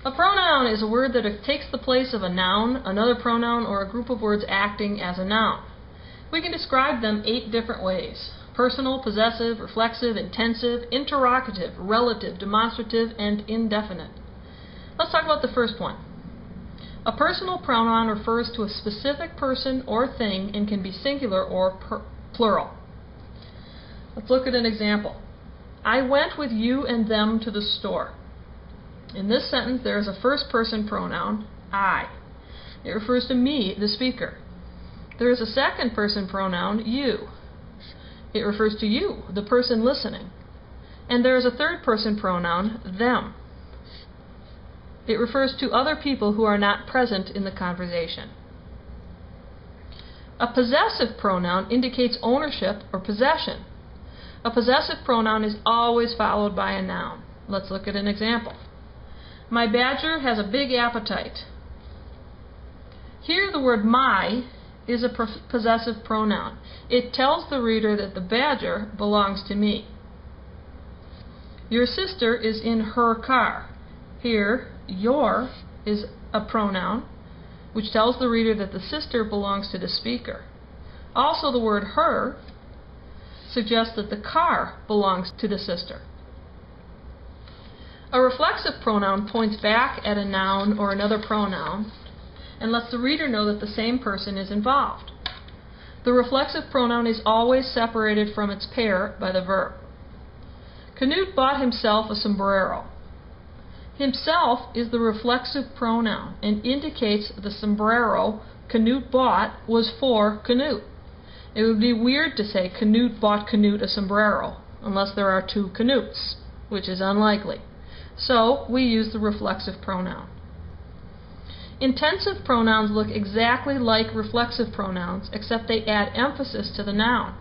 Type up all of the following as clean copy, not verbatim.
A pronoun is a word that takes the place of a noun, another pronoun, or a group of words acting as a noun. We can describe them 8 different ways: personal, possessive, reflexive, intensive, interrogative, relative, demonstrative, and indefinite. Let's talk about the first one. A personal pronoun refers to a specific person or thing and can be singular or plural. Let's look at an example. I went with you and them to the store. In this sentence, there is a first person pronoun, I. It refers to me, the speaker. There is a second person pronoun, you. It refers to you, the person listening. And there is a third person pronoun, them. It refers to other people who are not present in the conversation. A possessive pronoun indicates ownership or possession. A possessive pronoun is always followed by a noun. Let's look at an example. My badger has a big appetite. Here the word my is a possessive pronoun. It tells the reader that the badger belongs to me. Your sister is in her car. Here, your is a pronoun which tells the reader that the sister belongs to the speaker. Also, the word her suggests that the car belongs to the sister. A reflexive pronoun points back at a noun or another pronoun and lets the reader know that the same person is involved. The reflexive pronoun is always separated from its pair by the verb. Canute bought himself a sombrero. Himself is the reflexive pronoun and indicates the sombrero Canute bought was for Canute. It would be weird to say Canute bought Canute a sombrero unless there are 2 Canutes, which is unlikely. So we use the reflexive pronoun. Intensive pronouns look exactly like reflexive pronouns, except they add emphasis to the noun.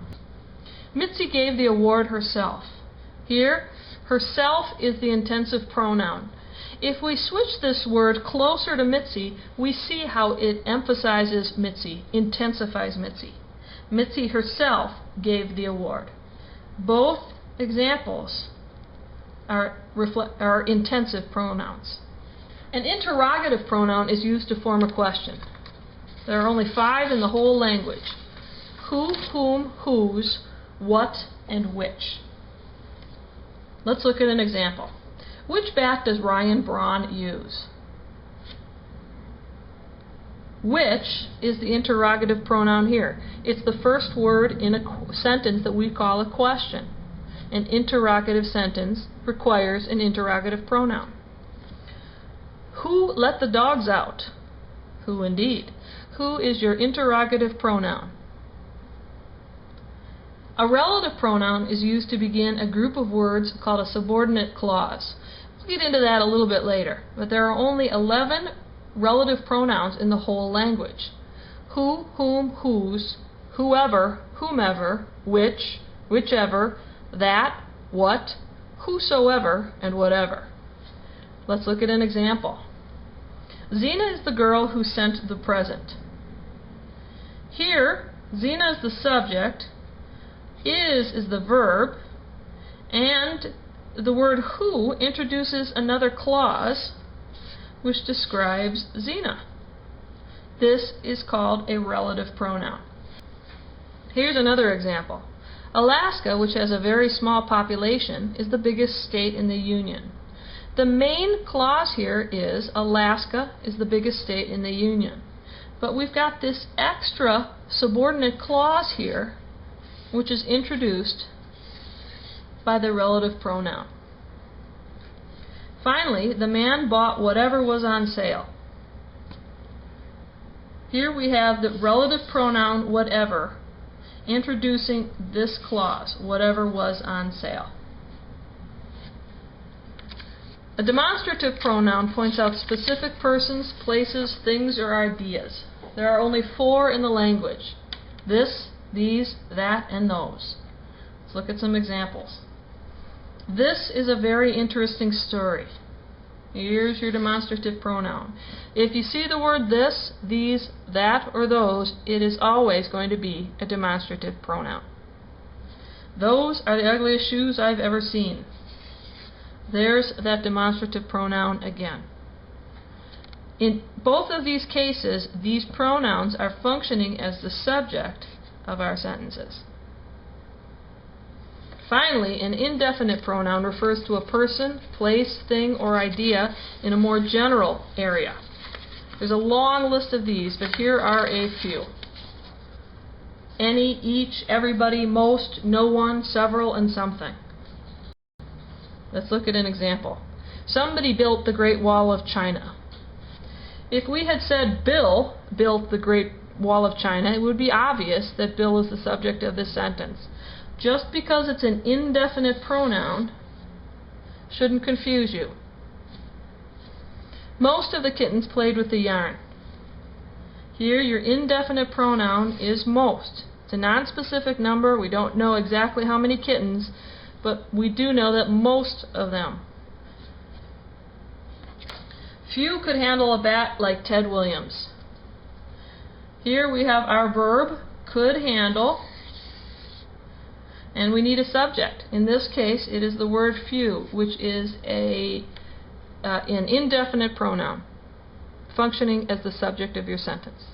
Mitzi gave the award herself. Here, herself is the intensive pronoun. If we switch this word closer to Mitzi, we see how it emphasizes Mitzi, intensifies Mitzi. Mitzi herself gave the award. Both examples are intensive pronouns. An interrogative pronoun is used to form a question. There are only 5 in the whole language: who, whom, whose, what, and which. Let's look at an example. Which bat does Ryan Braun use? Which is the interrogative pronoun here. It's the first word in a sentence that we call a question. An interrogative sentence requires an interrogative pronoun. Who let the dogs out? Who indeed. Who is your interrogative pronoun? A relative pronoun is used to begin a group of words called a subordinate clause. We'll get into that a little bit later, but there are only 11 relative pronouns in the whole language. Who, whom, whose, whoever, whomever, which, whichever, that, what, whosoever, and whatever. Let's look at an example. Zena is the girl who sent the present. Here, Zena is the subject, is the verb, and the word who introduces another clause which describes Zena. This is called a relative pronoun. Here's another example. Alaska, which has a very small population, is the biggest state in the Union. The main clause here is Alaska is the biggest state in the Union. But we've got this extra subordinate clause here, which is introduced by the relative pronoun. Finally, the man bought whatever was on sale. Here we have the relative pronoun whatever introducing this clause, whatever was on sale. A demonstrative pronoun points out specific persons, places, things, or ideas. There are only 4 in the language: this, these, that, and those. Let's look at some examples. This is a very interesting story. Here's your demonstrative pronoun. If you see the word this, these, that, or those, it is always going to be a demonstrative pronoun. Those are the ugliest shoes I've ever seen. There's that demonstrative pronoun again. In both of these cases, these pronouns are functioning as the subject of our sentences. Finally, an indefinite pronoun refers to a person, place, thing, or idea in a more general area. There's a long list of these, but here are a few. Any, each, everybody, most, no one, several, and something. Let's look at an example. Somebody built the Great Wall of China. If we had said Bill built the Great Wall of China, it would be obvious that Bill is the subject of this sentence. Just because it's an indefinite pronoun shouldn't confuse you. Most of the kittens played with the yarn. Here your indefinite pronoun is most. It's a non-specific number. We don't know exactly how many kittens, but we do know that most of them. Few could handle a bat like Ted Williams. Here we have our verb, could handle, and we need a subject. In this case, it is the word few, which is an indefinite pronoun, functioning as the subject of your sentence.